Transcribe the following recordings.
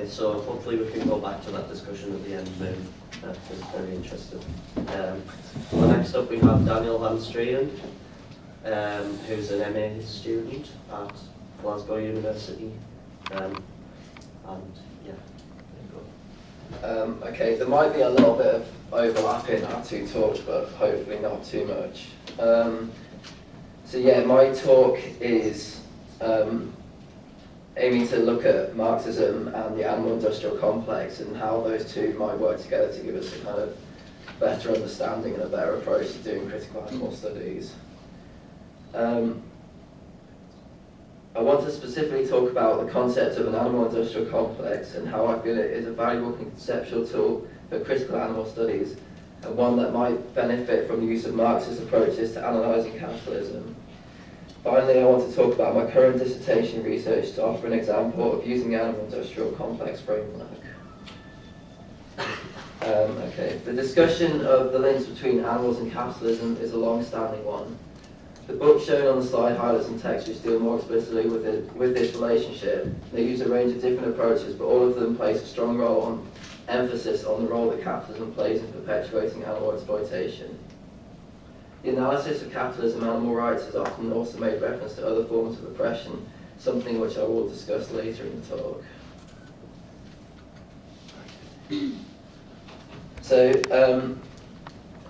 Okay, so hopefully we can go back to that discussion at the end then. That was very interesting. Well, next up we have Daniel van Strien, who's an MA student at Glasgow University. And yeah, there you go. Okay, there might be a little bit of overlap in our two talks, but hopefully not too much. So yeah, my talk is aiming to look at Marxism and the animal-industrial complex and how those two might work together to give us a kind of better understanding and a better approach to doing critical animal studies. I want to specifically talk about the concept of an animal-industrial complex and how I feel it is a valuable conceptual tool for critical animal studies, and one that might benefit from the use of Marxist approaches to analysing capitalism. Finally, I want to talk about my current dissertation research to offer an example of using the animal-industrial complex framework. Okay, the discussion of the links between animals and capitalism is a long-standing one. The book shown on the slide highlights some texts which deal more explicitly with this relationship. They use a range of different approaches, but all of them place a strong emphasis on the role that capitalism plays in perpetuating animal exploitation. The analysis of capitalism and animal rights has often also made reference to other forms of oppression, something which I will discuss later in the talk. So,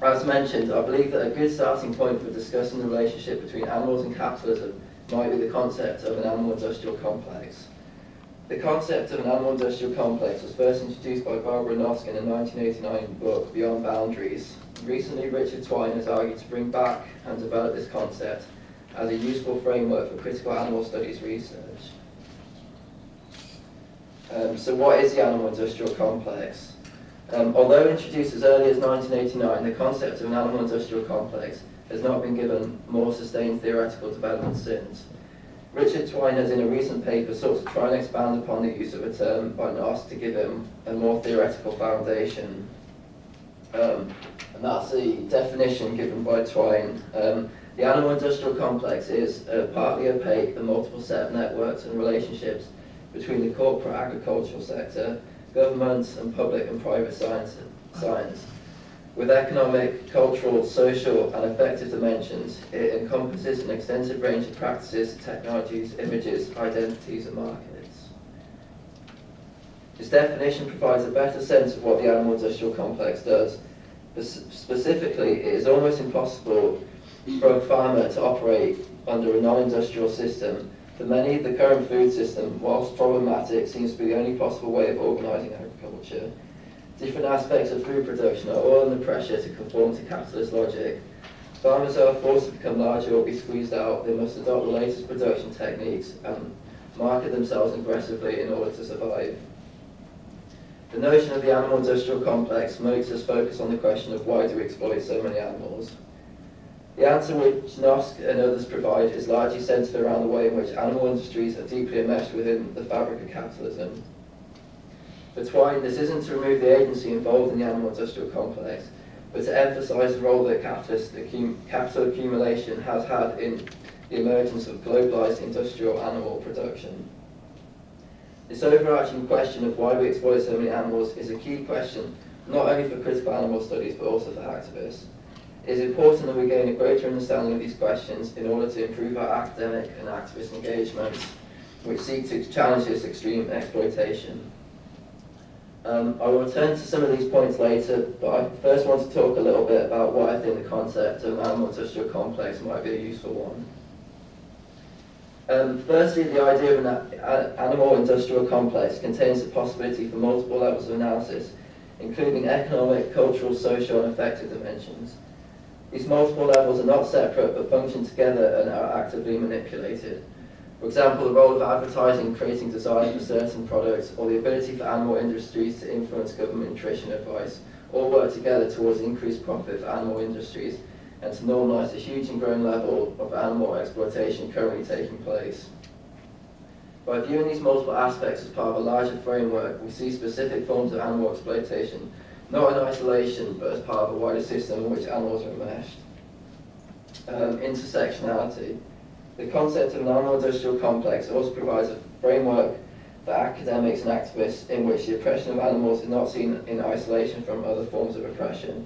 as mentioned, I believe that a good starting point for discussing the relationship between animals and capitalism might be the concept of an animal-industrial complex. The concept of an animal-industrial complex was first introduced by Barbara Nosk in a 1989 book, Beyond Boundaries. Recently, Richard Twine has argued to bring back and develop this concept as a useful framework for critical animal studies research. So what is the animal-industrial complex? Although introduced as early as 1989, the concept of an animal-industrial complex has not been given more sustained theoretical development since. Richard Twine has in a recent paper sought to try and expand upon the use of a term by Nosk to give him a more theoretical foundation. And that's the definition given by Twine. The animal-industrial complex is a partly opaque and multiple set of networks and relationships between the corporate agricultural sector, government, and public and private science, with economic, cultural, social, and affective dimensions. It encompasses an extensive range of practices, technologies, images, identities, and markets. This definition provides a better sense of what the animal-industrial complex does. Specifically, it is almost impossible for a farmer to operate under a non-industrial system. For many, the current food system, whilst problematic, seems to be the only possible way of organising agriculture. Different aspects of food production are all under pressure to conform to capitalist logic. Farmers are forced to become larger or be squeezed out. They must adopt the latest production techniques and market themselves aggressively in order to survive. The notion of the animal-industrial complex makes us focus on the question of why do we exploit so many animals. The answer which Nosk and others provide is largely centred around the way in which animal industries are deeply enmeshed within the fabric of capitalism. For Twine, this isn't to remove the agency involved in the animal-industrial complex, but to emphasise the role that capital accumulation has had in the emergence of globalised industrial animal production. This overarching question of why we exploit so many animals is a key question, not only for critical animal studies, but also for activists. It is important that we gain a greater understanding of these questions in order to improve our academic and activist engagements, which seek to challenge this extreme exploitation. I will return to some of these points later, but I first want to talk a little bit about why I think the concept of an animal-industrial complex might be a useful one. Firstly, the idea of an animal-industrial complex contains the possibility for multiple levels of analysis, including economic, cultural, social, and affective dimensions. These multiple levels are not separate, but function together and are actively manipulated. For example, the role of advertising creating desire for certain products, or the ability for animal industries to influence government nutrition advice, all work together towards increased profit for animal industries and to normalise the huge and growing level of animal exploitation currently taking place. By viewing these multiple aspects as part of a larger framework, we see specific forms of animal exploitation, not in isolation, but as part of a wider system in which animals are enmeshed. Intersectionality. The concept of an animal-industrial complex also provides a framework for academics and activists in which the oppression of animals is not seen in isolation from other forms of oppression.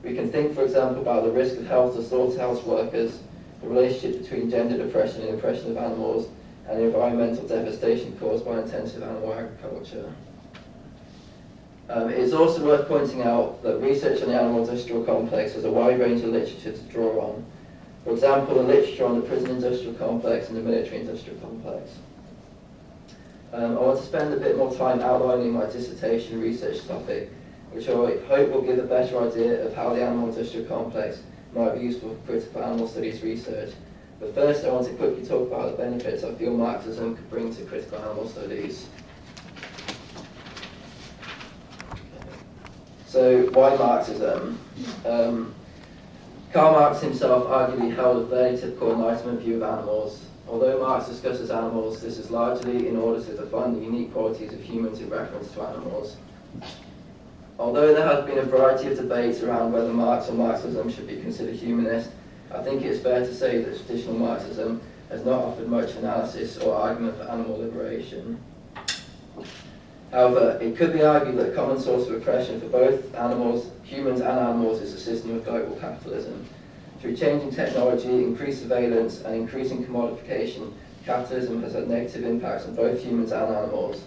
We can think, for example, about the risk of health to slaughterhouse workers, the relationship between gendered oppression and oppression of animals, and the environmental devastation caused by intensive animal agriculture. It is also worth pointing out that research on the animal industrial complex has a wide range of literature to draw on. For example, the literature on the prison industrial complex and the military industrial complex. I want to spend a bit more time outlining my dissertation research topic, which I hope will give a better idea of how the animal industrial complex might be useful for critical animal studies research. But first, I want to quickly talk about the benefits I feel Marxism could bring to critical animal studies. So, why Marxism? Karl Marx himself arguably held a very typical Enlightenment view of animals. Although Marx discusses animals, this is largely in order to define the unique qualities of humans in reference to animals. Although there have been a variety of debates around whether Marx or Marxism should be considered humanist, I think it is fair to say that traditional Marxism has not offered much analysis or argument for animal liberation. However, it could be argued that a common source of oppression for both animals, humans and animals, is the system of global capitalism. Through changing technology, increased surveillance, and increasing commodification, capitalism has had negative impacts on both humans and animals.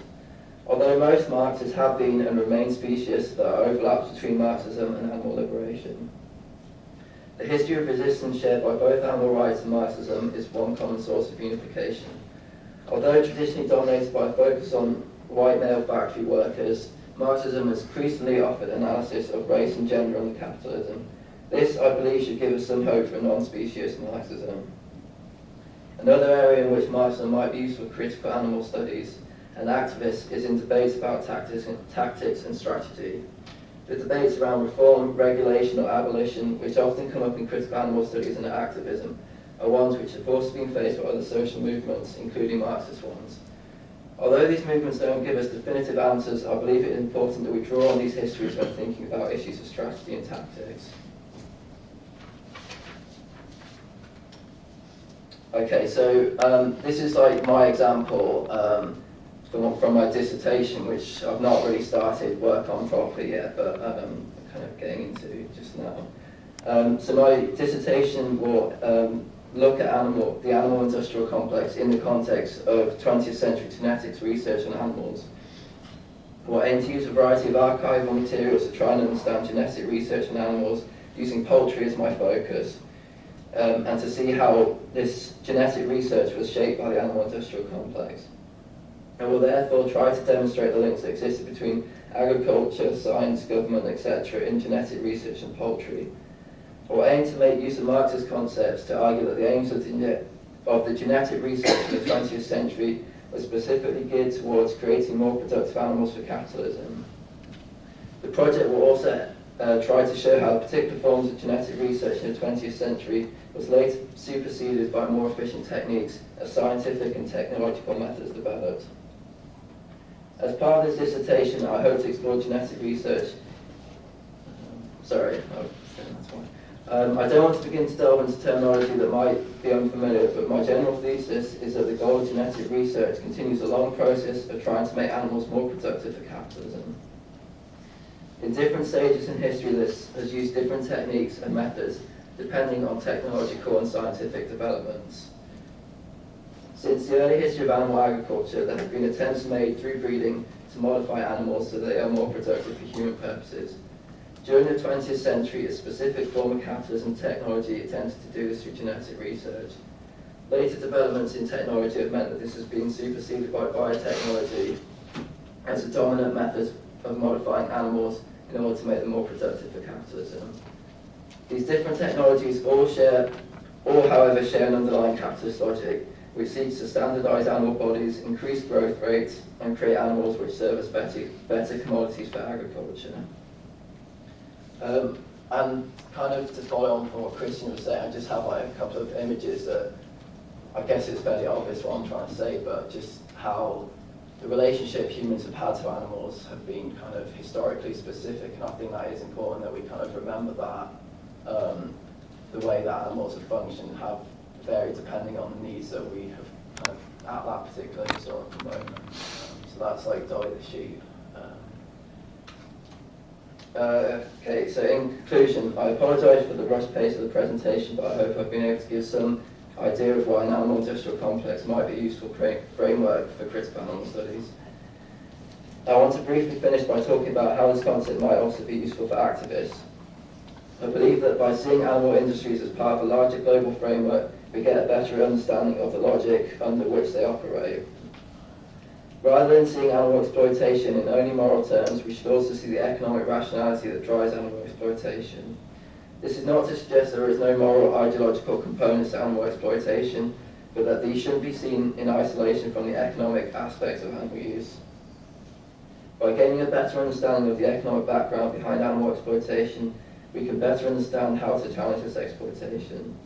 Although most Marxists have been and remain specious, there are overlaps between Marxism and animal liberation. The history of resistance shared by both animal rights and Marxism is one common source of unification. Although traditionally dominated by a focus on white male factory workers, Marxism has increasingly offered analysis of race and gender under capitalism. This, I believe, should give us some hope for non-specious Marxism. Another area in which Marxism might be useful for critical animal studies and activists is in debates about tactics and strategy. The debates around reform, regulation or abolition, which often come up in critical animal studies and activism, are ones which have also been faced by other social movements, including Marxist ones. Although these movements don't give us definitive answers, I believe it is important that we draw on these histories when thinking about issues of strategy and tactics. Okay, so this is like my example from my dissertation, which I've not really started work on properly yet, but I'm kind of getting into just now. So my dissertation will look at the animal industrial complex in the context of 20th century genetics research on animals. We'll aim to use a variety of archival materials to try and understand genetic research on animals, using poultry as my focus, and to see how this genetic research was shaped by the animal industrial complex. And will therefore try to demonstrate the links that existed between agriculture, science, government, etc. in genetic research and poultry. Or aim to make use of Marxist concepts to argue that the aims of the genetic research in the 20th century were specifically geared towards creating more productive animals for capitalism. The project will also try to show how particular forms of genetic research in the 20th century was later superseded by more efficient techniques as scientific and technological methods developed. As part of this dissertation, I hope to explore genetic research. I don't want to begin to delve into terminology that might be unfamiliar, but my general thesis is that the goal of genetic research continues a long process of trying to make animals more productive for capitalism. In different stages in history, this has used different techniques and methods depending on technological and scientific developments. Since the early history of animal agriculture, there have been attempts made through breeding to modify animals so that they are more productive for human purposes. During the 20th century, a specific form of capitalism technology attempted to do this through genetic research. Later developments in technology have meant that this has been superseded by biotechnology as a dominant method of modifying animals in order to make them more productive for capitalism. These different technologies all however share an underlying capitalist logic, which seeks to standardize animal bodies, increase growth rates, and create animals which serve as better commodities for agriculture. And kind of to follow on from what Christian was saying, I just have like a couple of images that I guess it's fairly obvious what I'm trying to say, but just how the relationship humans have had to animals have been kind of historically specific, and I think that is important that we kind of remember that the way that animals have functioned have varied depending on the needs that we have kind of at that particular historical moment. So that's like die the sheep. Okay, so in conclusion, I apologise for the rushed pace of the presentation, but I hope I've been able to give some idea of why an animal-industrial complex might be a useful framework for critical animal studies. I want to briefly finish by talking about how this concept might also be useful for activists. I believe that by seeing animal industries as part of a larger global framework, we get a better understanding of the logic under which they operate. Rather than seeing animal exploitation in only moral terms, we should also see the economic rationality that drives animal exploitation. This is not to suggest there is no moral ideological components to animal exploitation, but that these shouldn't be seen in isolation from the economic aspects of animal use. By gaining a better understanding of the economic background behind animal exploitation, we can better understand how to challenge this exploitation.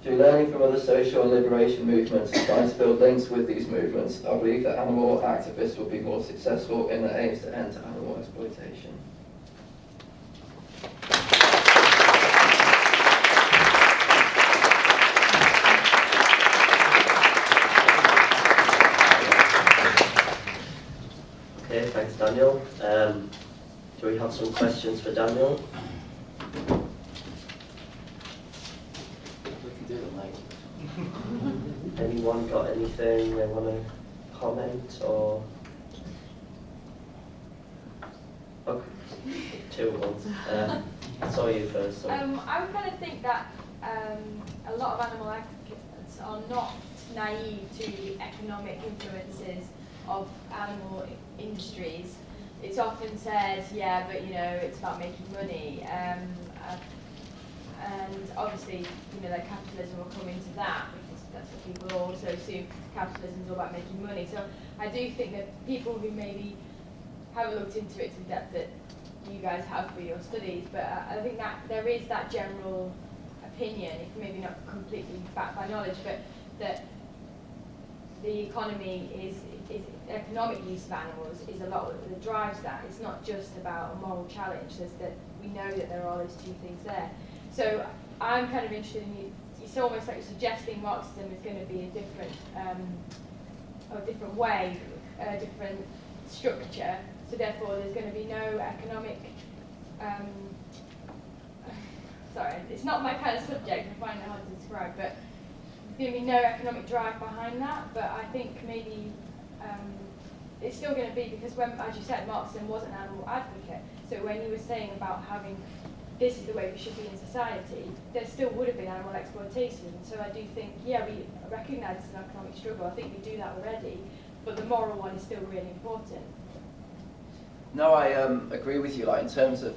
Through learning from other social and liberation movements and trying to build links with these movements, I believe that animal activists will be more successful in their aims to end animal exploitation. Okay, thanks Daniel. Do we have some questions for Daniel? Anyone got anything they want to comment or? Okay, two at once. I saw you first. So. I would kind of think that a lot of animal advocates are not naive to the economic influences of animal industries. It's often said, yeah, but it's about making money. And obviously, that capitalism will come into that, because that's what people also assume, capitalism is all about making money. So I do think that people who maybe haven't looked into it to the depth that you guys have for your studies, but I think that there is that general opinion, if maybe not completely backed by knowledge, but that the economy is economic use of animals is a lot that drives that. It's not just about a moral challenge. There's that we know that there are those two things there. So I'm kind of interested in it's almost like suggesting Marxism is going to be a different way, a different structure. So therefore, there's going to be no economic. Sorry, it's not my kind of subject. I find it hard to describe, but there's going to be no economic drive behind that. But I think maybe it's still going to be, because when, as you said, Marxism was an animal advocate. So when you were saying about having this is the way we should be in society, there still would have been animal exploitation. So I do think, yeah, we recognise it's an economic struggle. I think we do that already, but the moral one is still really important. No, I agree with you. Like in terms of,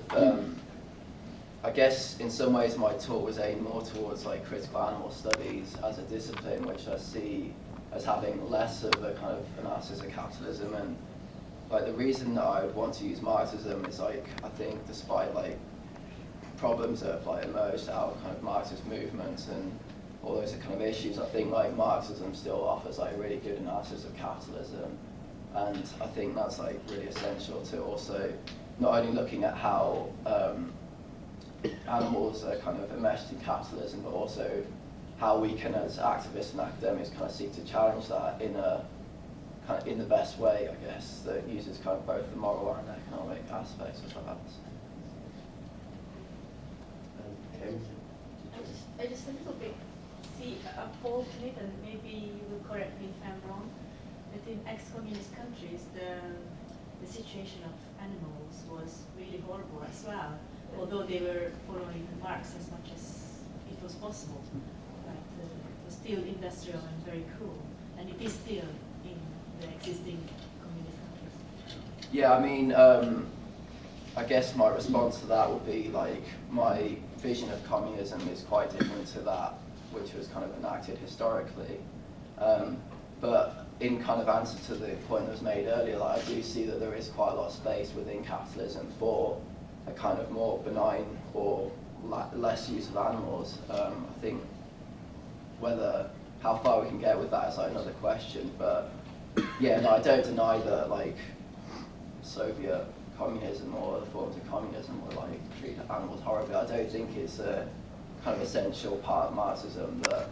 I guess in some ways my talk was aimed more towards like critical animal studies as a discipline, which I see as having less of a kind of analysis of capitalism. And like the reason that I would want to use Marxism is like, I think despite like problems that have like emerged out of kind of Marxist movements and all those kind of issues, I think like Marxism still offers like really good analysis of capitalism. And I think that's like really essential to also not only looking at how animals are kind of enmeshed in capitalism, but also how we can, as activists and academics, kind of seek to challenge that in a kind of in the best way, I guess, that uses kind of both the moral and economic aspects of that. I just a little bit see a fault in it, and maybe you will correct me if I'm wrong. But in ex-communist countries, the situation of animals was really horrible as well, although they were following Marx as much as it was possible. Right? It was still industrial and very cruel, and it is still in the existing communist countries. Yeah, I mean, I guess my response to that would be like my vision of communism is quite different to that which was kind of enacted historically. But in kind of answer to the point that was made earlier, like, I do see that there is quite a lot of space within capitalism for a kind of more benign or less use of animals. I think how far we can get with that is like another question, but yeah, no, I don't deny that like Soviet communism or other forms of communism were like treat animals horribly. I don't think it's a kind of essential part of Marxism that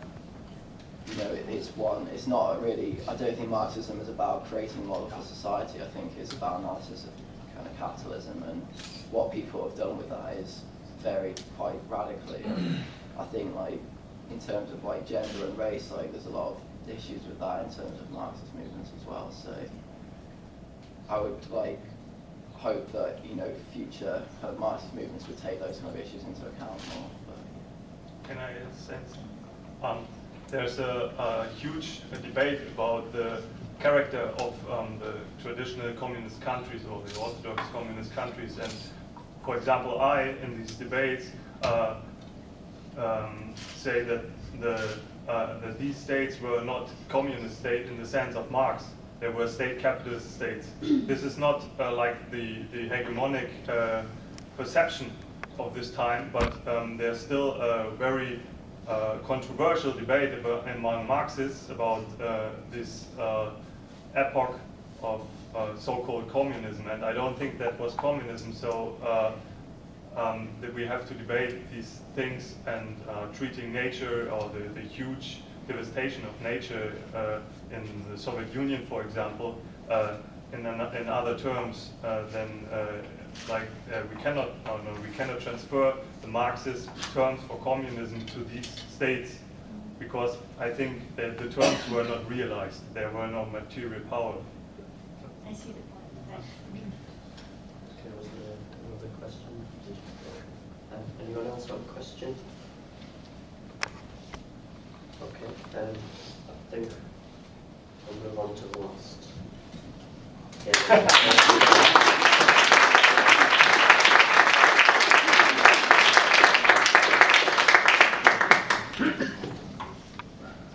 you know, it's not really, I don't think Marxism is about creating a model for society. I think it's about analysis of kind of capitalism, and what people have done with that is varied quite radically. And I think, like, in terms of like gender and race, like there's a lot of issues with that in terms of Marxist movements as well. So I would like hope that, you know, future kind of Marxist movements would take those kind of issues into account more. But. Can I sense? There's a huge debate about the character of the traditional communist countries or the orthodox communist countries, and for example, in these debates say that that these states were not communist states in the sense of Marx. They were state capitalist states. This is not like the hegemonic perception of this time, but there's still a very controversial debate among Marxists about this epoch of so-called communism, and I don't think that was communism. So that we have to debate these things, and treating nature or the huge devastation of nature in the Soviet Union, for example, in other terms than like we cannot transfer the Marxist terms for communism to these states, because I think that the terms were not realized. There were no material power. I see the point. Thanks. Okay, was there another question? Anyone else have a question? Okay, I think we'll move on to the last.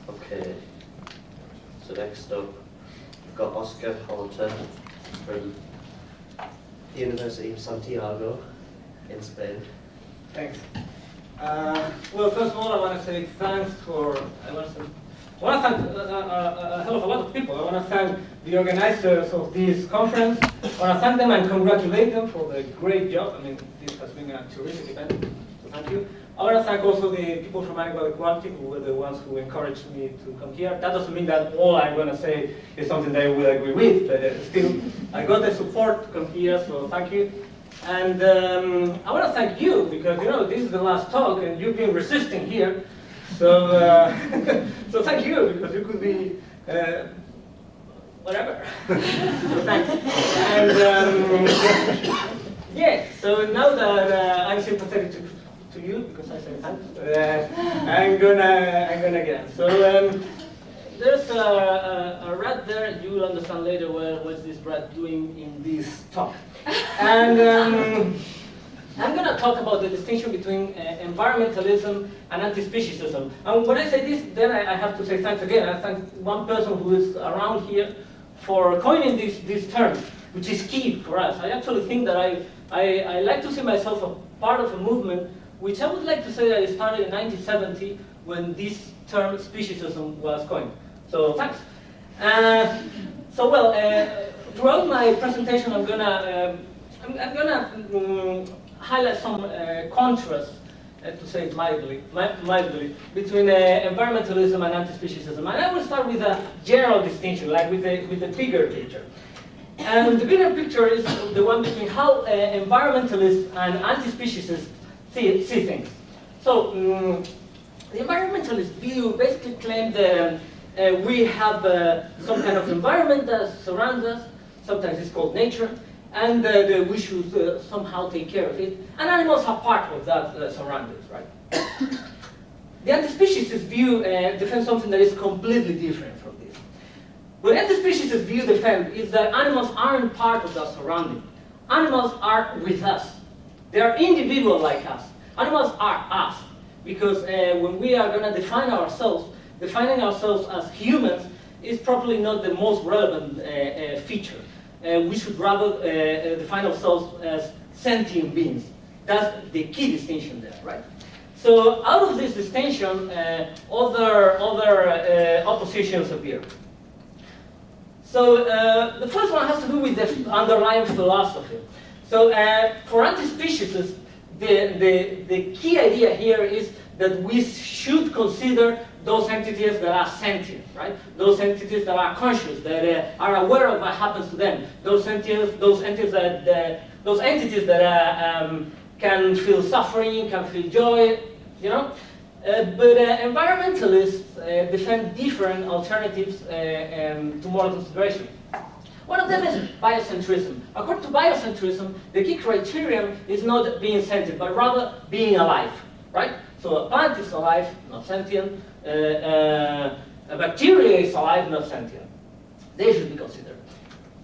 Okay, so next up, we've got Oscar Horta from the University of Santiago in Spain. Thanks. Well, first of all, I want to say thanks for. I want to thank a hell of a lot of people. I want to thank the organizers of this conference. I want to thank them and congratulate them for the great job. I mean, this has been a terrific event, so thank you. I want to thank also the people from Animal Equality, who were the ones who encouraged me to come here. That doesn't mean that all I'm going to say is something they will agree with, but still, I got the support to come here, so thank you. And I want to thank you, because, you know, this is the last talk, and you've been resisting here. So, so thank you, because you could be whatever. So thanks. And yeah, so now that I'm sympathetic to you, because I said thanks, I'm gonna get it. So there's a rat there. You will understand later what's this rat doing in this talk. And I'm going to talk about the distinction between environmentalism and anti-speciesism. And when I say this, then I have to say thanks again. I thank one person who is around here for coining this term, which is key for us. I actually think that I like to see myself a part of a movement which I would like to say that it started in 1970 when this term speciesism was coined. So thanks. Throughout my presentation, I'm gonna highlight some contrast, to say it mildly, between environmentalism and anti-speciesism. And I will start with a general distinction, like with the bigger picture. And the bigger picture is the one between how environmentalists and anti-speciesists see things. So the environmentalist view basically claimed that we have some kind of environment that surrounds us. Sometimes it's called nature, and we should somehow take care of it. And animals are part of that surroundings, right? The anti-speciesist view defends something that is completely different from this. What anti-speciesist view defends is that animals aren't part of that surrounding. Animals are with us. They are individual like us. Animals are us. Because when we are going to define ourselves, defining ourselves as humans is probably not the most relevant feature. We should rather define ourselves as sentient beings. That's the key distinction there, right? So out of this distinction, other oppositions appear. So the first one has to do with the underlying philosophy. So for anti-speciesists, the key idea here is that we should consider those entities that are sentient, right? Those entities that are conscious, that are aware of what happens to them. Those entities that can feel suffering, can feel joy, you know. But environmentalists defend different alternatives to moral consideration. One of them is biocentrism. According to biocentrism, the key criterion is not being sentient, but rather being alive, right? So a plant is alive, not sentient. A bacteria is alive, not sentient. They should be considered.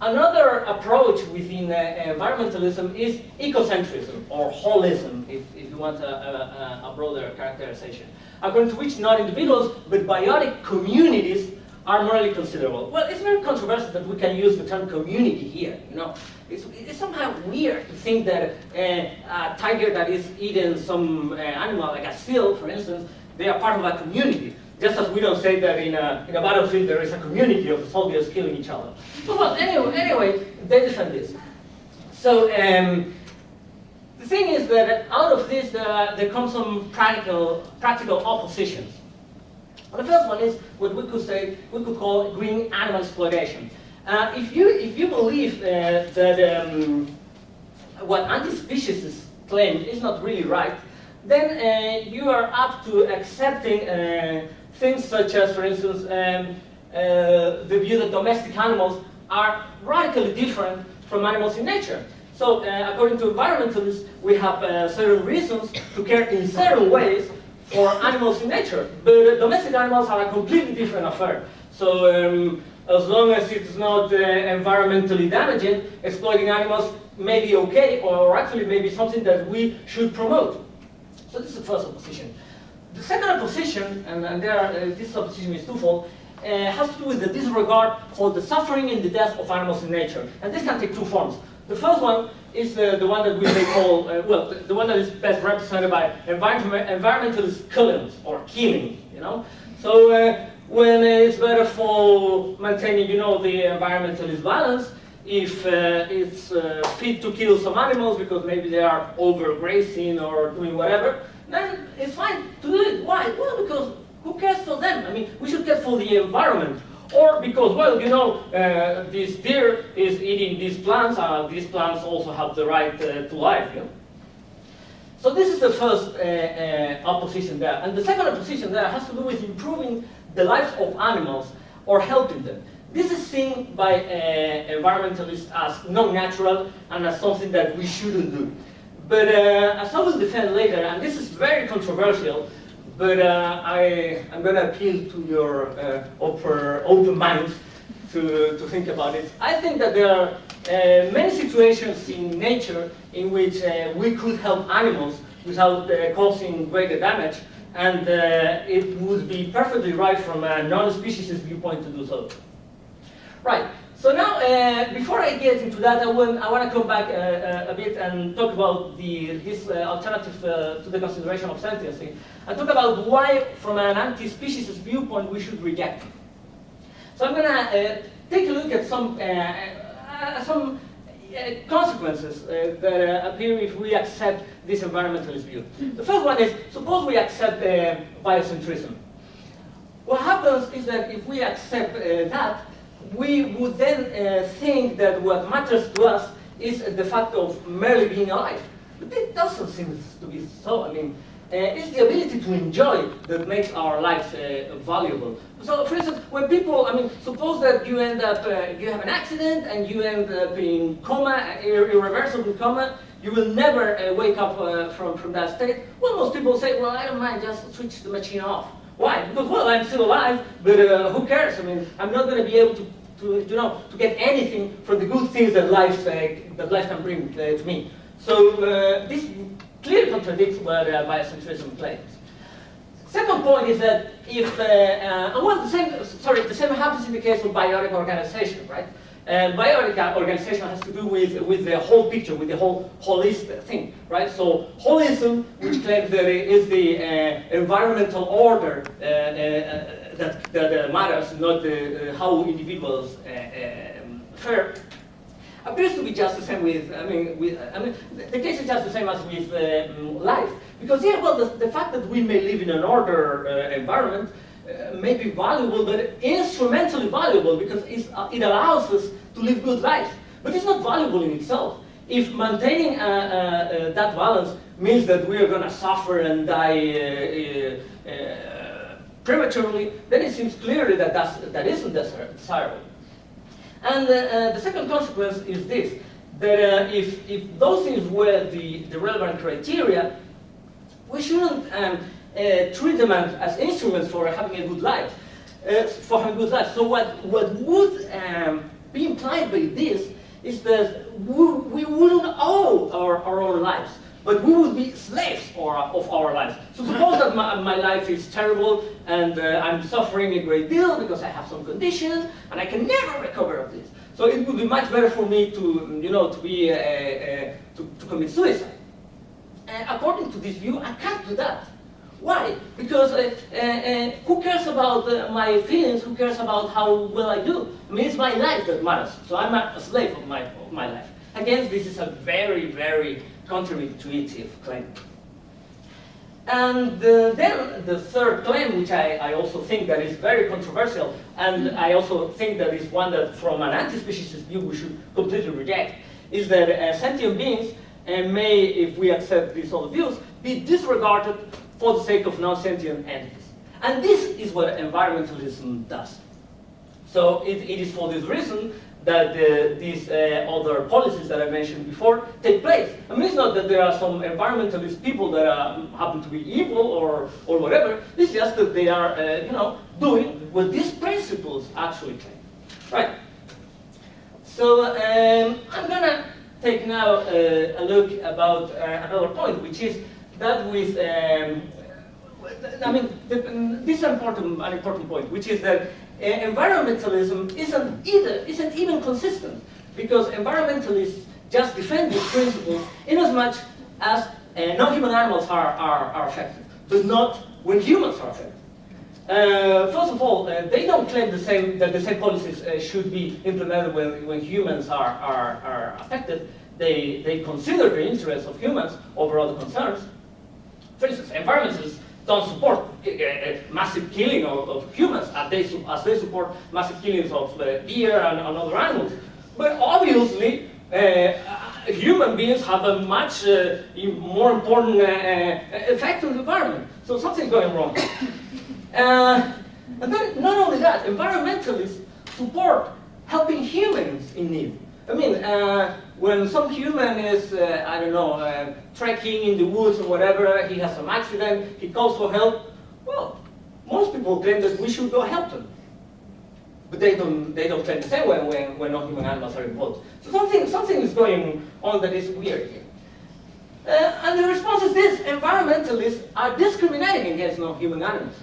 Another approach within environmentalism is ecocentrism, or holism, if you want a broader characterization, according to which not individuals, but biotic communities are morally considerable. Well, it's very controversial that we can use the term community here, you know. It's somehow weird to think that a tiger that is eating some animal, like a seal, for instance, they are part of a community. Just as we don't say that in a battlefield there is a community of soldiers killing each other. Well, anyway, they defend this. So the thing is that out of this there come some practical oppositions. Well, the first one is what we could call green animal exploitation. If you believe that what anti-speciesists claim is not really right, then you are up to accepting things such as, for instance, the view that domestic animals are radically different from animals in nature. So, according to environmentalists, we have certain reasons to care in certain ways for animals in nature, but domestic animals are a completely different affair. So, as long as it's not environmentally damaging, exploiting animals may be okay, or actually may be something that we should promote. So this is the first opposition. The second opposition, and this opposition is twofold, has to do with the disregard for the suffering and the death of animals in nature. And this can take two forms. The first one is the one that we may call, the one that is best represented by environmentalist killings, or killing, you know. So when it's better for maintaining, you know, the environmentalist balance, if it's fit to kill some animals because maybe they are overgrazing or doing whatever, then it's fine to do it. Why? Well, because who cares for them? I mean, we should care for the environment. Or because, well, you know, this deer is eating these plants also have the right to life, you know? So this is the first opposition there. And the second opposition there has to do with improving the lives of animals or helping them. This is seen by environmentalists as non-natural and as something that we shouldn't do. But as I will defend later, and this is very controversial, but I'm going to appeal to your open minds to think about it. I think that there are many situations in nature in which we could help animals without causing greater damage, and it would be perfectly right from a non-speciesist viewpoint to do so. Right. So now, before I get into that, I want to come back a bit and talk about this alternative to the consideration of sentiency, and talk about why, from an anti-speciesist viewpoint, we should reject it. So I'm going to take a look at some consequences that appear if we accept this environmentalist view. The first one is, suppose we accept biocentrism. What happens is that if we accept that, we would then think that what matters to us is the fact of merely being alive. But it doesn't seem to be so. I mean, it's the ability to enjoy that makes our lives valuable. So, for instance, when people, I mean, suppose that you end up, you have an accident and you end up in coma, irreversible coma, you will never wake up from that state. Well, most people say, well, I don't mind, just switch the machine off. Why? Because, well, I'm still alive, but who cares? I mean, I'm not going to be able to get anything from the good things that life can bring to me. So this clearly contradicts what biocentrism claims. Second point is that if, well, the same happens in the case of biotic organization, right? Biotic organization has to do with the whole picture, with the whole holistic thing, right? So holism, which claims that it is the environmental order that matters, not how individuals fare, appears to be just the same with, the case is just the same as with life. Because, yeah, well, the fact that we may live in an order environment maybe valuable, but instrumentally valuable because it allows us to live good lives. But it's not valuable in itself. If maintaining that balance means that we are going to suffer and die prematurely, then it seems clearly that that isn't desirable. And the second consequence is this, that if those things were the relevant criteria, we shouldn't treat them as instruments for having a good life. So what would be implied by this is that we wouldn't owe our own lives, but we would be slaves of our lives. So suppose that my life is terrible and I'm suffering a great deal because I have some condition and I can never recover of this. So it would be much better for me to, to commit suicide. According to this view, I can't do that. Why? Because who cares about my feelings? Who cares about how well I do? I mean, it's my life that matters. So I'm a slave of my life. Again, this is a very, very counterintuitive claim. And then the third claim, which I also think that is very controversial, and I also think that is one that from an anti-speciesist view we should completely reject, is that sentient beings may, if we accept these other views, be disregarded for the sake of non-sentient entities. And this is what environmentalism does. So it is for this reason that these other policies that I mentioned before take place. I mean, it's not that there are some environmentalist people that happen to be evil or whatever. It's just that they are, doing what these principles actually claim. Right. So I'm gonna take now a look about another point, which is that with, this is an important point, which is that environmentalism isn't even consistent, because environmentalists just defend these principles in as much as non-human animals are affected, but not when humans are affected. First of all, they don't claim that the same policies should be implemented when humans are affected. They consider the interests of humans over other concerns. For instance, environmentalists don't support massive killing of humans as they support massive killings of deer and other animals. But obviously, human beings have a much more important effect on the environment. So something's going wrong. And then, not only that, environmentalists support helping humans in need. I mean, when some human is, trekking in the woods or whatever, he has some accident, he calls for help, well, most people claim that we should go help them. But they don't claim the same way when non-human animals are involved. So something is going on that is weird here. And the response is this: environmentalists are discriminating against non-human animals.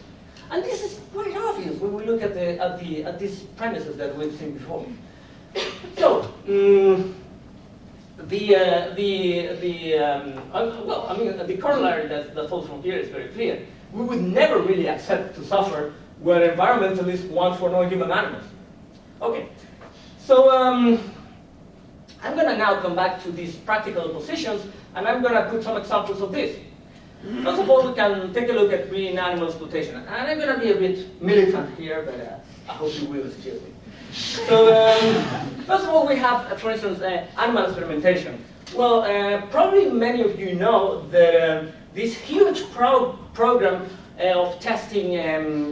And this is very obvious when we look at these premises that we've seen before. So, the corollary that follows from here is very clear. We would never really accept to suffer what environmentalists want for non-human animals. Okay, so I'm going to now come back to these practical positions, and I'm going to put some examples of this. First of all, we can take a look at green animal exploitation. And I'm going to be a bit militant here, but I hope you will excuse me. So, first of all, we have, for instance, animal experimentation. Well, probably many of you know that this huge program of testing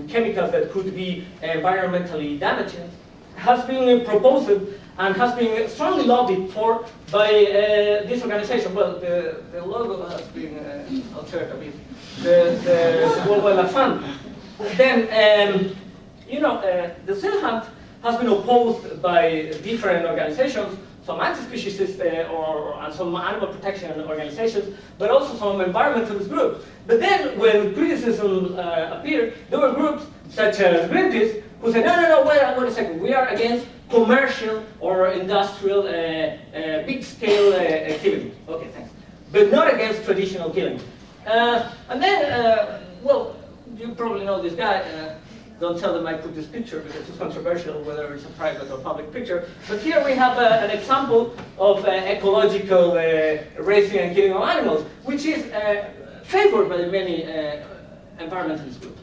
chemicals that could be environmentally damaging has been proposed and has been strongly lobbied for by this organization. Well, the logo has been altered a bit, the World Wildlife Fund. Then, the seal hunt has been opposed by different organizations, some anti-speciesist and some animal protection organizations, but also some environmentalist groups. But then, when criticism appeared, there were groups such as Greenpeace who said, no, wait a second, we are against commercial or industrial big-scale killing. Okay, thanks. But not against traditional killing. And then, well, you probably know this guy. Don't tell them I put this picture because it's controversial whether it's a private or public picture. But here we have an example of ecological raising and killing of animals, which is favored by many environmentalist groups.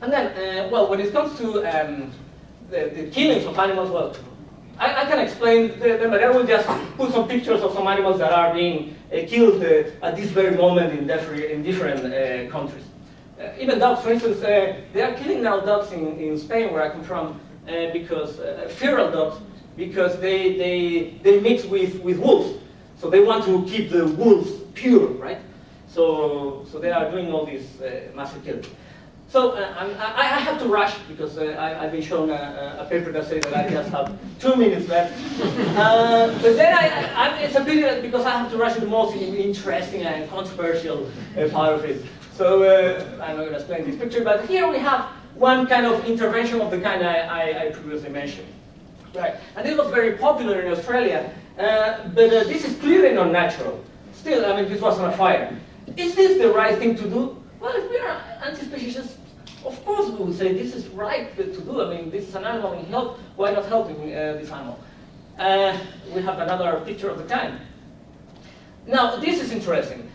And then, well, when it comes to the killings of animals, well, I can explain them, but I will just put some pictures of some animals that are being killed at this very moment in different countries. Even dogs, for instance, they are killing now dogs in Spain, where I come from, because feral dogs, because they mix with wolves. So they want to keep the wolves pure, right? So they are doing all these massive killings. So I have to rush because I've been shown a paper that says that I just have 2 minutes left. But then it's a pity because I have to rush to the most interesting and controversial part of it. So I'm not going to explain this picture, but here we have one kind of intervention of the kind I previously mentioned. Right, and this was very popular in Australia, but this is clearly not natural. Still, I mean, this was on a fire. Is this the right thing to do? Well, if we are anti-speciesists, of course we will say this is right to do. I mean, this is an animal in health, why not helping this animal? We have another picture of the kind. Now, this is interesting.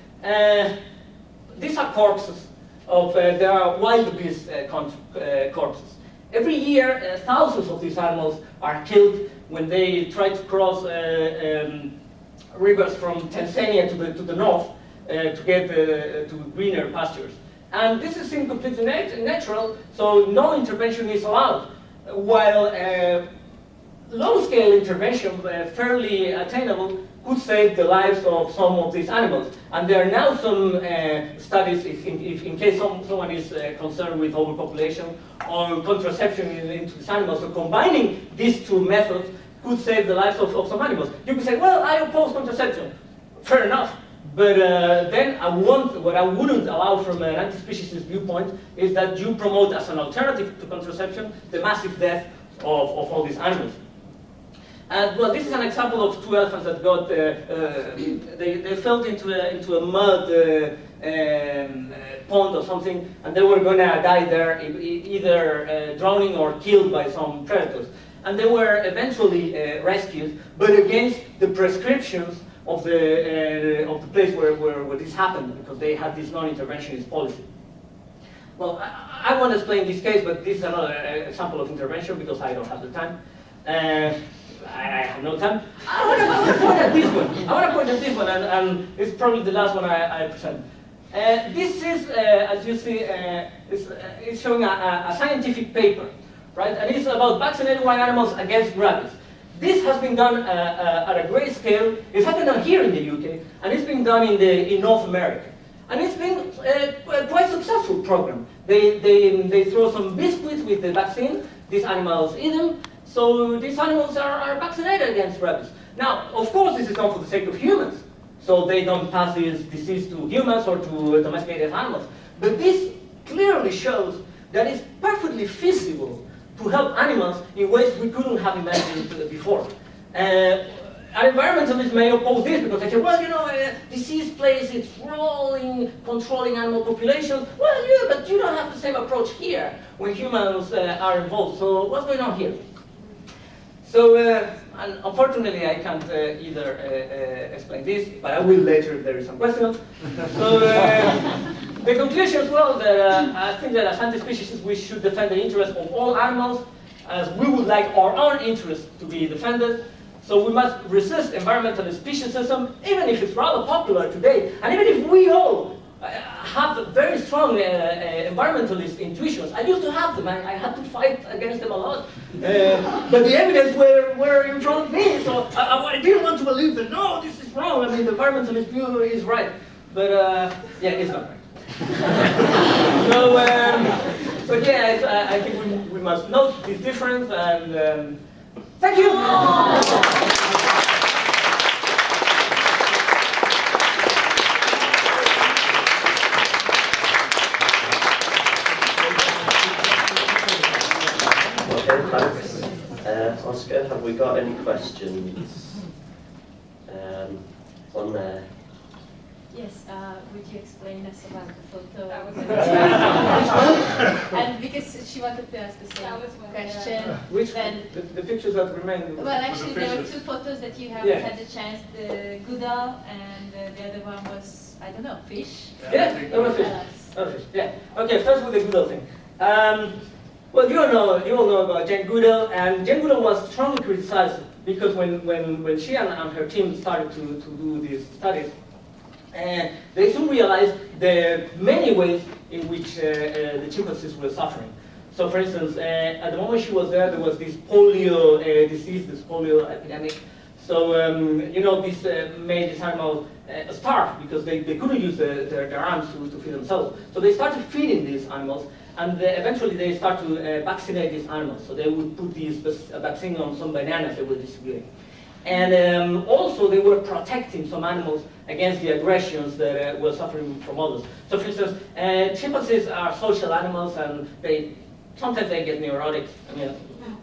These are corpses of, there are wild beast corpses. Every year, thousands of these animals are killed when they try to cross rivers from Tanzania to the north to get to greener pastures. And this is seen completely natural, so no intervention is allowed. While low-scale intervention, fairly attainable, could save the lives of some of these animals. And there are now some studies, if in case someone is concerned with overpopulation or contraception into these animals, so combining these two methods could save the lives of some animals. You could say, well, I oppose contraception. Fair enough. But then what I wouldn't allow from an anti-speciesist viewpoint is that you promote as an alternative to contraception the massive death of all these animals. And well, this is an example of 2 elephants that got, they fell into a mud pond or something, and they were going to die there, either drowning or killed by some predators. And they were eventually rescued, but against the prescriptions of the place where this happened, because they had this non-interventionist policy. Well, I won't explain this case, but this is another example of intervention because I don't have the time. I have no time. I want to point at this one. I want to point at this one, and it's probably the last one I present. This is, as you see, it's showing a scientific paper, right? And it's about vaccinating wild animals against rabies. This has been done at a great scale. It's happened here in the UK, and it's been done in North America. And it's been a quite successful program. They throw some biscuits with the vaccine. These animals eat them. So these animals are vaccinated against rabies. Now, of course, this is done for the sake of humans. So they don't pass this disease to humans or to domesticated animals. But this clearly shows that it's perfectly feasible to help animals in ways we couldn't have imagined before. Environmentalists may oppose this because they say, well, you know, disease plays its role in controlling animal populations. Well, yeah, but you don't have the same approach here when humans are involved. So what's going on here? So, and unfortunately, I can't either explain this, but I will later if there is some questions. So, the conclusion as well that I think that as anti-speciesists we should defend the interests of all animals as we would like our own interests to be defended. So we must resist environmentalist speciesism, even if it's rather popular today, and even if we all have very strong environmentalist intuitions. I used to have them, I had to fight against them a lot. But the evidence were in front of me, so I didn't want to believe that, no, this is wrong, I mean, the environmentalist view is right. But yeah, it's not right. So yeah, I think we must note this difference, and thank you! Okay, thanks. Oscar, have we got any questions? One there. Yes, would you explain us about the photo? That was And because she wanted to ask the same question. Which then, the pictures that remain? well, actually, there were 2 photos that you haven't had the chance, the goodall, and the other one was, I don't know, fish? Yeah, there were fish. Yeah. Okay, first with the goodall thing. Well, you all know about Jane Goodall, and Jane Goodall was strongly criticized because when she and her team started to do these studies, they soon realized the many ways in which the chimpanzees were suffering. So, for instance, at the moment she was there was this polio disease, this polio epidemic. So, this made these animals starve because they couldn't use their arms to feed themselves. So they started feeding these animals, and eventually they started to vaccinate these animals. So they would put this vaccine on some bananas they were distributing. And also they were protecting some animals against the aggressions that were suffering from others. So for instance, chimpanzees are social animals, and sometimes they get neurotic. I mean,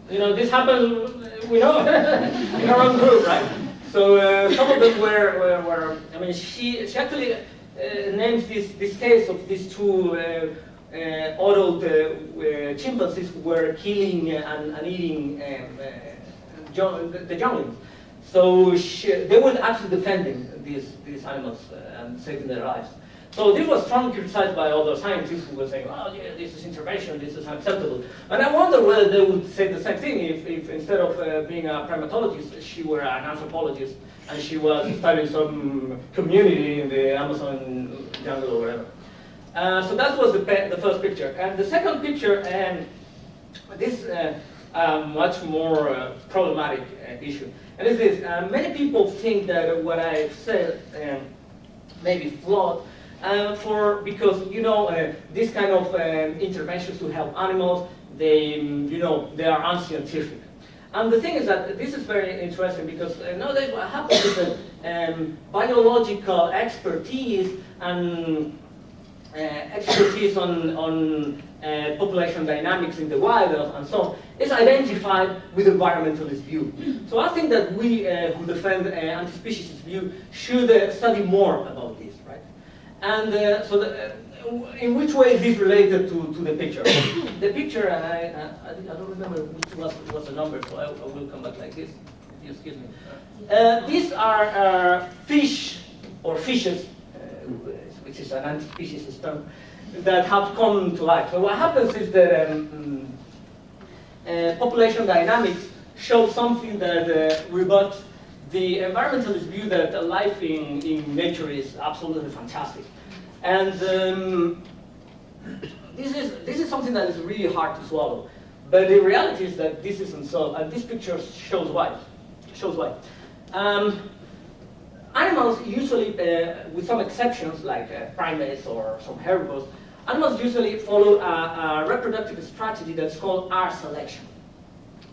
this happens, we know, in our own group, right? So some of them were I mean, she actually names this case of these two adult chimpanzees who were killing and eating the younglings. So they were actually defending these animals and saving their lives. So this was strongly criticized by other scientists who were saying, "Oh, yeah, this is intervention, this is unacceptable." And I wonder whether they would say the same thing if instead of being a primatologist, she were an anthropologist and she was studying some community in the Amazon jungle or whatever. So that was the first picture. And the second picture, this much more problematic issue. And it's this, many people think that what I've said may be flawed, because this kind of interventions to help animals, they are unscientific. And the thing is that this is very interesting because nowadays what happens is that biological expertise and expertise on population dynamics in the wild and so on is identified with environmentalist view. So I think that we who defend anti-speciesist view should study more about this, right? And in which way is this related to the picture? The picture, I don't remember which was the number, so I will come back like this. If you excuse me. These are fish or fishes, which is an anti-speciesist term, that have come to life. So what happens is that population dynamics show something that rebuts the environmentalist view that life in nature is absolutely fantastic. And this is something that is really hard to swallow. But the reality is that this isn't so, and this picture shows why. Animals usually, with some exceptions like primates or some herbivores, animals usually follow a reproductive strategy that's called R selection.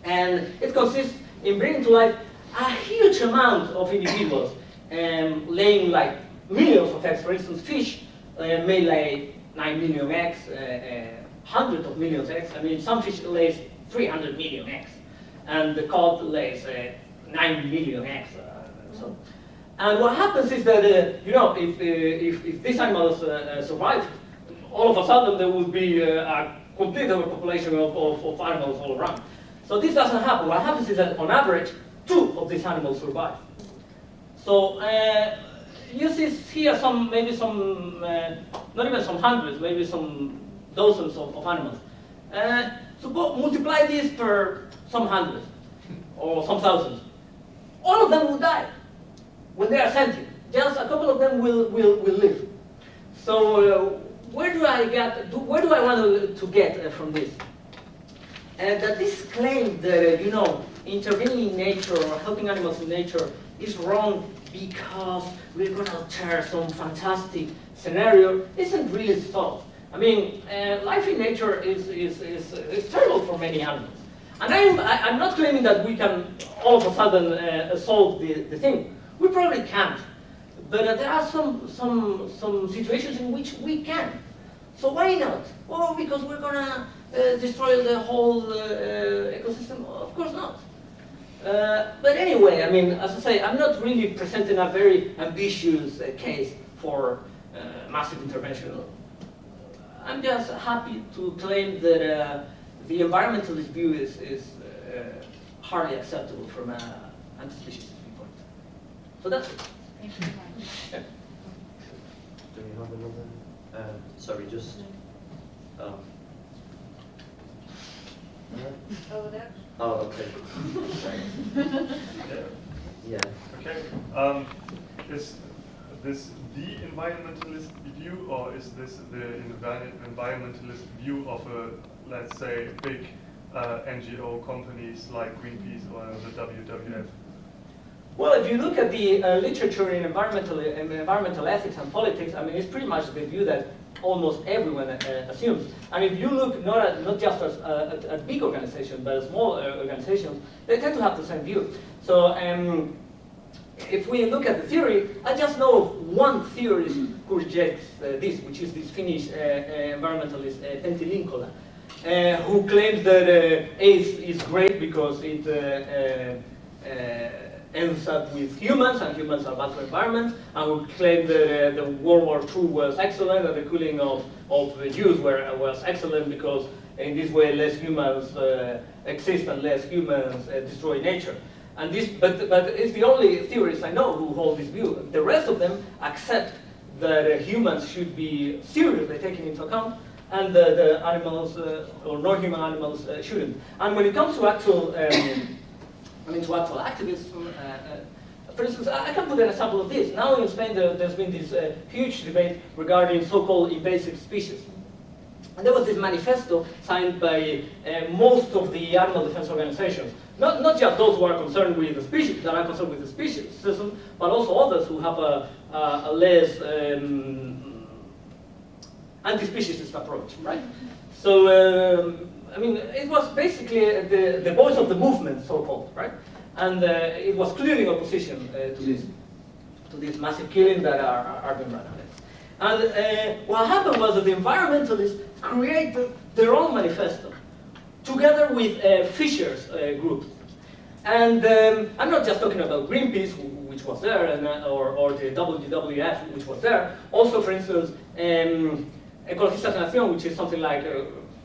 And it consists in bringing to life a huge amount of individuals, laying like millions of eggs. For instance, fish may lay 9 million eggs, hundreds of millions of eggs. I mean, some fish lays 300 million eggs, and the cod lays 9 million eggs. And what happens is that, if these animals survive, all of a sudden there will be a complete overpopulation of animals all around. So this doesn't happen. What happens is that, on average, 2 of these animals survive. So you see here maybe some, not even some hundreds, maybe some dozens of animals. So multiply this per some hundreds or some thousands. All of them will die when they are sentient. Just a couple of them will live. So where do I want to get from this? And that this claim that intervening in nature or helping animals in nature is wrong because we're going to share some fantastic scenario isn't really so. I mean, life in nature is terrible for many animals. And I'm not claiming that we can all of a sudden solve the thing. We probably can't. But there are some situations in which we can. So why not? Oh, because we're going to destroy the whole ecosystem? Of course not. But anyway, I mean, as I say, I'm not really presenting a very ambitious case for massive intervention. I'm just happy to claim that the environmentalist view is hardly acceptable from an anti-speciesist viewpoint. So that's it. Thank you very much. Do we have another? Sorry, just. Over there. Oh, okay. Yeah. Yeah. Okay. Is this the environmentalist view, or is this the environmentalist view of a, let's say, big NGO companies like Greenpeace or the WWF? Well, if you look at the literature in environmental ethics and politics, I mean, it's pretty much the view that almost everyone assumes. And if you look not just at big organizations, but small organizations, they tend to have the same view. So if we look at the theory, I just know of one theorist who rejects this, which is this Finnish environmentalist, Pentti Linkola, who claims that AIDS is great because it ends up with humans, and humans are bad for environment, and who claimed that the World War II was excellent, and the killing of the Jews was excellent because in this way less humans exist and less humans destroy nature. And this, but it's the only theorists I know who hold this view. The rest of them accept that humans should be seriously taken into account, and the animals or non-human animals shouldn't. And when it comes to actual to actual activism, for instance, I can put an example of this. Now in Spain, there's been this huge debate regarding so-called invasive species. And there was this manifesto signed by most of the animal defense organizations. Not just those who are concerned with the species, that are concerned with the speciesism, but also others who have a less anti-speciesist approach, right? So, I mean, it was basically the voice of the movement, so-called, right? And it was clearly in opposition to this massive killing that are being run against. And what happened was that the environmentalists created their own manifesto, together with fishers groups. And I'm not just talking about Greenpeace, which was there, and, or the WWF, which was there. Also, for instance, Ecologistas en Acción, which is something like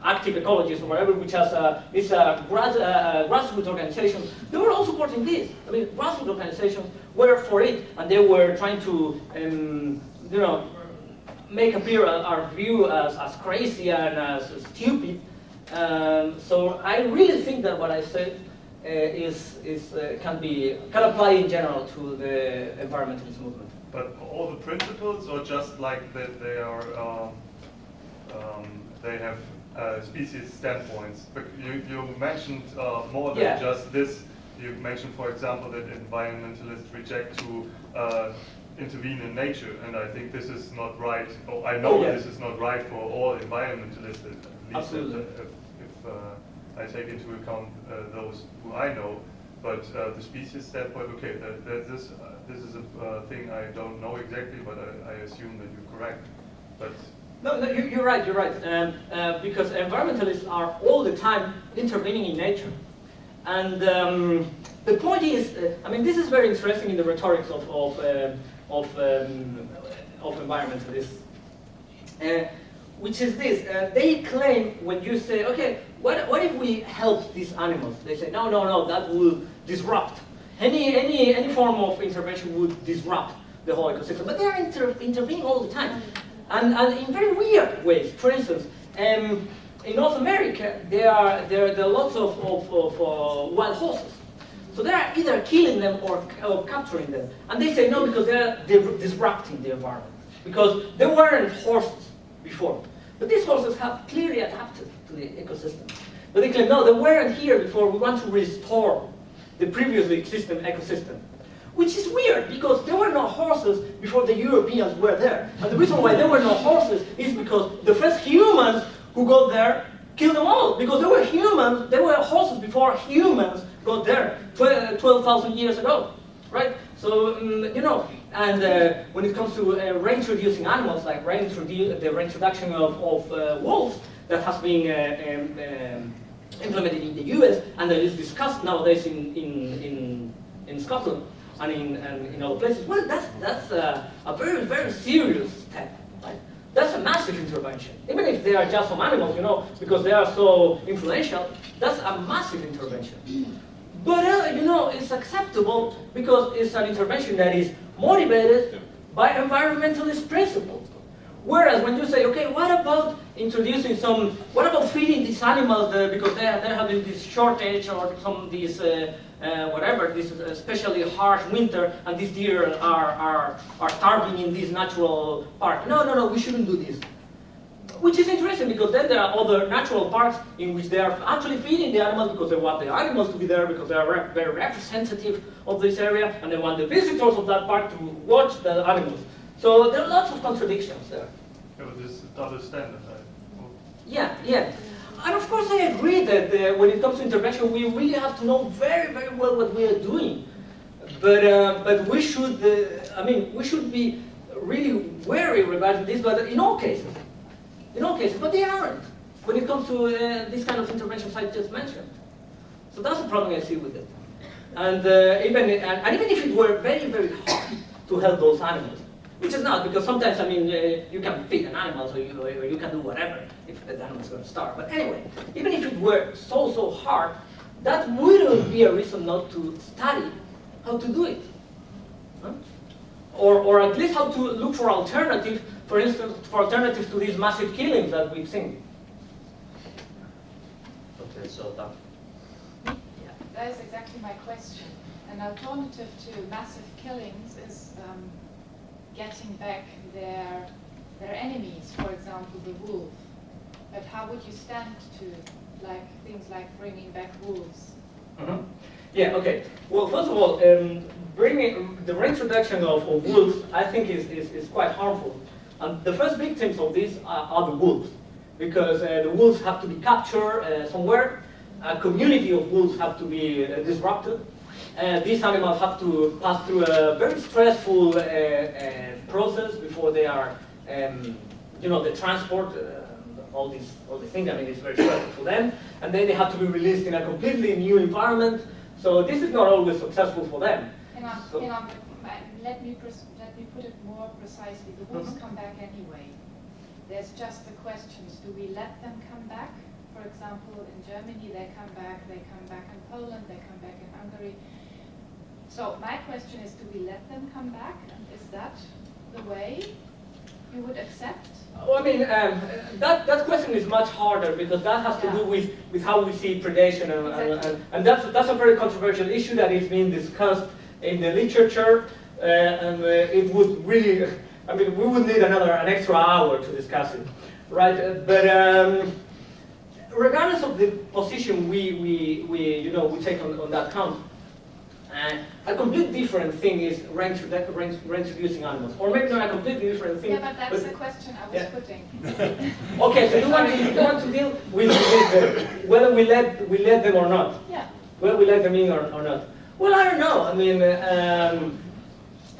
active ecologists or whatever, which has is a grassroots organization. They were all supporting this. I mean, grassroots organizations were for it, and they were trying to, you know, make appear our view as crazy and as stupid. So I really think that what I said can apply in general to the environmentalist movement. But all the principles, or just like that they are, they have species standpoints. But you mentioned more than just this. You mentioned, for example, that environmentalists reject to intervene in nature, and I think this is not right. Oh, I know this is not right for all environmentalists, at least. Absolutely. If I take into account those who I know, but the species standpoint, okay, this is a thing I don't know exactly, but I assume that you're correct. But no, you're right. You're right. Because environmentalists are all the time intervening in nature, and the point is, I mean, this is very interesting in the rhetorics of environmentalists, which is this: they claim when you say, okay, what if we help these animals? They say, no, that will disrupt. Any form of intervention would disrupt the whole ecosystem. But they are intervening all the time, and in very weird ways. For instance, in North America, there are lots of wild horses. So they are either killing them or capturing them. And they say no, because they're disrupting the environment. Because there weren't horses before. But these horses have clearly adapted to the ecosystem. But they claim, no, they weren't here before, we want to restore the previously existing ecosystem. Which is weird, because there were no horses before the Europeans were there. And the reason why there were no horses is because the first humans who got there killed them all. Because there were humans, there were horses before humans got there 12,000 years ago, right? So, you know, and when it comes to reintroducing animals, like the reintroduction of wolves that has been implemented in the US and that is discussed nowadays in Scotland and in other places, well, that's a very, very serious step, right? That's a massive intervention. Even if they are just some animals, you know, because they are so influential, that's a massive intervention. But, you know, it's acceptable because it's an intervention that is motivated by environmentalist principles, Whereas when you say, okay, what about introducing some, what about feeding these animals because they're having this shortage or this whatever, this especially harsh winter, and these deer are starving in this natural park. No, we shouldn't do this. Which is interesting because then there are other natural parks in which they are actually feeding the animals because they want the animals to be there because they are very representative of this area and they want the visitors of that park to watch the animals. So there are lots of contradictions there. Yeah, but this is double standard, right? Yeah. And of course I agree that when it comes to intervention we really have to know very, very well what we are doing. But we should, we should be really wary regarding this, but in all cases, but they aren't when it comes to this kind of interventions I just mentioned. So that's the problem I see with it. And even if it were very, very hard to help those animals, which is not, because sometimes, you can feed an animal or you can do whatever if the animal is going to starve. But anyway, even if it were so hard, that wouldn't be a reason not to study how to do it. Huh? Or at least how to look for alternatives, for instance, for alternatives to these massive killings that we've seen. Okay, so that. Yeah, that is exactly my question. An alternative to massive killings is getting back their enemies, for example, the wolf. But how would you stand to things like bringing back wolves? Mm-hmm. Yeah, okay. Well, first of all, bringing the reintroduction of wolves, I think is quite harmful. And the first victims of this are the wolves, because the wolves have to be captured somewhere. A community of wolves have to be disrupted. These animals have to pass through a very stressful process before they are, the transport, all these things. It's very stressful for them, and then they have to be released in a completely new environment. So this is not always successful for them. Let me put it more precisely. The wolves come back anyway. There's just the questions: do we let them come back? For example, in Germany, they come back in Poland, they come back in Hungary. So my question is, do we let them come back? Is that the way you would accept? Well, that question is much harder because that has to do with how we see predation, and that's a very controversial issue that is being discussed in the literature, and it would really, we would need an extra hour to discuss it, right? But regardless of the position we take on that count, a completely different thing is reintroducing animals, or maybe not a completely different thing. Yeah, but that's the question I was putting. Okay, so you want to deal with whether we let them or not. Yeah. Whether we let them in or not. Well, I don't know.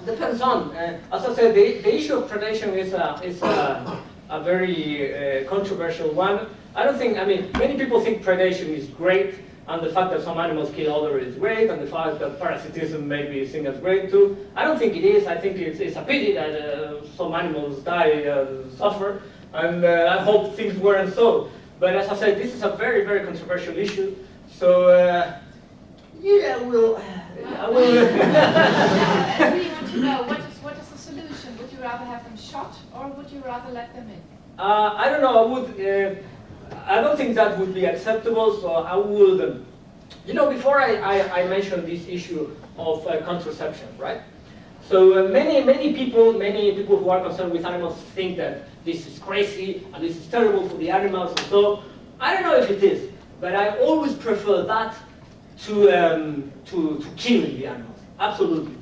Depends on. As I said, the issue of predation is a very controversial one. I don't think. Many people think predation is great. And the fact that some animals kill others is great, and the fact that parasitism may be seen as great too. I don't think it is. I think it's a pity that some animals die and suffer, and I hope things weren't so. But as I said, this is a very, very controversial issue. So, I will. I really want to know, what is the solution? Would you rather have them shot, or would you rather let them in? I don't know. I don't think that would be acceptable, so I would, before I mentioned this issue of contraception, right? So many people who are concerned with animals think that this is crazy and this is terrible for the animals, and so I don't know if it is, but I always prefer that to killing the animals, absolutely.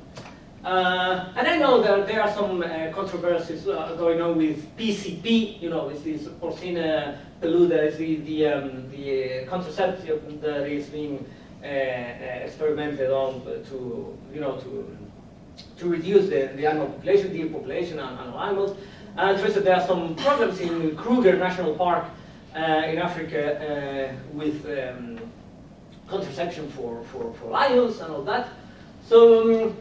And I know that there are some controversies going on with PCP, it's this porcina peluda, it's the contraceptive that is being experimented on to reduce the animal population, deer population, and animals. And for instance, there are some problems in Kruger National Park in Africa with contraception for lions and all that. So.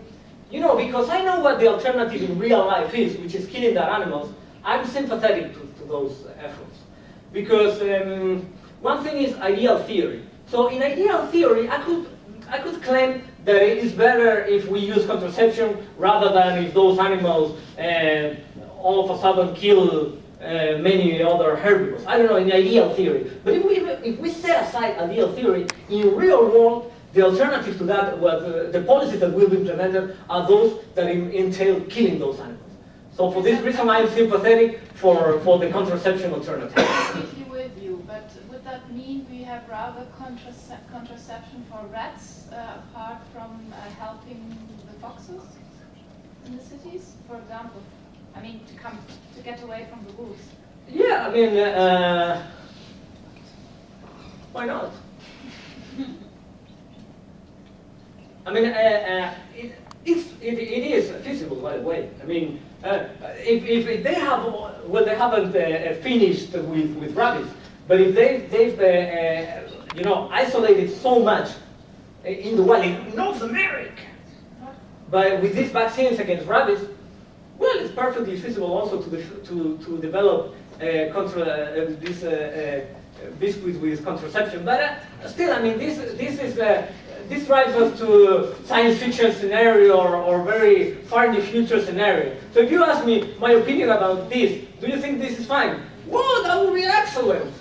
Because I know what the alternative in real life is, which is killing their animals, I'm sympathetic to those efforts. Because one thing is ideal theory. So in ideal theory, I could claim that it is better if we use contraception rather than if those animals all of a sudden kill many other herbivores. I don't know, in ideal theory. But if we set aside ideal theory, in real world, the alternative to that, the policies that will be implemented are those that entail killing those animals. So for this reason, I am sympathetic for the contraception alternative. Completely with you, but would that mean we have rather contraception for rats apart from helping the foxes in the cities, for example? I mean, to get away from the wolves. Yeah, I mean, why not? I mean, it is feasible, by the way. I mean, if they have, well, they haven't finished with rabbits, but if they've you know, isolated so much in the wild in North America, but with these vaccines against rabbits, well, it's perfectly feasible also to develop this biscuits with contraception. But still, I mean, this drives us to science fiction scenario or very far in the future scenario. So if you ask me my opinion about this, do you think this is fine? Well, that would be excellent.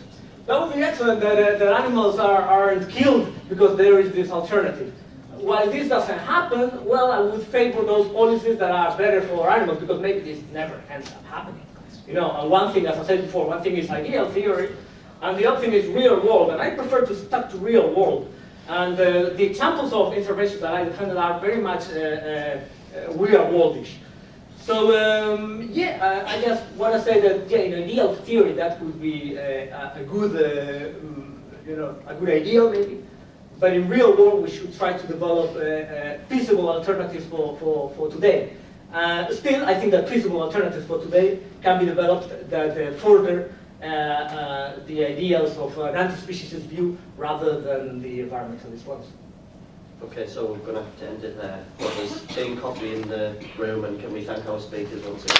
That would be excellent that animals aren't killed because there is this alternative. While this doesn't happen, well, I would favor those policies that are better for animals because maybe this never ends up happening. You know, and one thing, as I said before, one thing is ideal theory, and the other thing is real world, and I prefer to stick to real world. And the examples of interventions that I defended are very much real worldish. So yeah, I just want to say that yeah, in ideal theory that would be a good, you know, a good ideal maybe. But in real world, we should try to develop feasible alternatives for today. Still, I think that feasible alternatives for today can be developed that further the ideals of an anti-speciesist view rather than the environmentalist ones. Okay, so we're going to have to end it there. Well, there's tea and coffee in the room, and can we thank our speakers once again?